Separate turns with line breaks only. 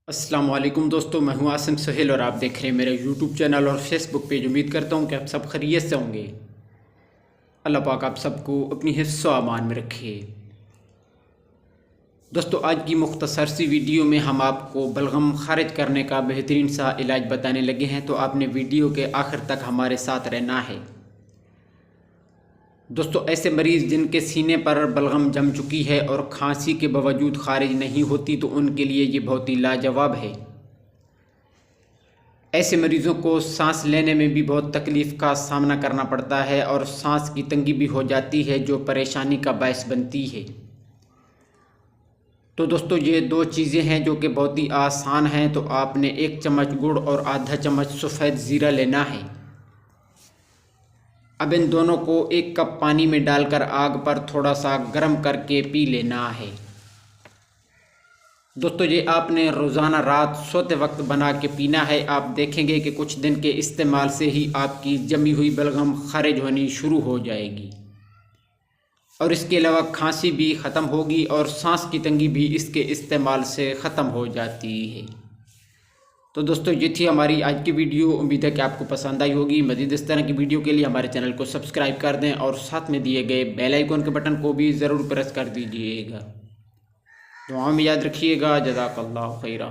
अस्सलाम वालेकुम दोस्तों, मैं हूं आसिम सोहेल और आप देख रहे हैं मेरे यूट्यूब चैनल और फेसबुक पेज। उम्मीद करता हूं कि आप सब खैरियत से होंगे। अल्लाह पाक आप सबको अपनी हिफ्ज़ व अमान में रखे। दोस्तों, आज की मुख्तसर सी वीडियो में हम आपको बलगम खारिज करने का बेहतरीन सा इलाज बताने लगे हैं, तो आपने वीडियो के आखिर तक हमारे साथ रहना है। दोस्तों, ऐसे मरीज़ जिनके सीने पर बलगम जम चुकी है और खांसी के बावजूद खारिज नहीं होती, तो उनके लिए ये बहुत ही लाजवाब है। ऐसे मरीज़ों को सांस लेने में भी बहुत तकलीफ़ का सामना करना पड़ता है और सांस की तंगी भी हो जाती है, जो परेशानी का बायस बनती है। तो दोस्तों, ये दो चीज़ें हैं जो कि बहुत ही आसान हैं। तो आपने 1 चम्मच गुड़ और आधा चम्मच सफ़ेद ज़ीरा लेना है। अब इन दोनों को 1 कप पानी में डालकर आग पर थोड़ा सा गर्म करके पी लेना है। दोस्तों, ये आपने रोज़ाना रात सोते वक्त बना के पीना है। आप देखेंगे कि कुछ दिन के इस्तेमाल से ही आपकी जमी हुई बलगम खारिज होनी शुरू हो जाएगी और इसके अलावा खांसी भी ख़त्म होगी और सांस की तंगी भी इसके इस्तेमाल से ख़त्म हो जाती है। तो दोस्तों, ये थी हमारी आज की वीडियो। उम्मीद है कि आपको पसंद आई होगी। मज़ीद इस तरह की वीडियो के लिए हमारे चैनल को सब्सक्राइब कर दें और साथ में दिए गए बेल आइकन के बटन को भी ज़रूर प्रेस कर दीजिएगा। दुआ में याद रखिएगा। जज़ाकल्लाह खैरा।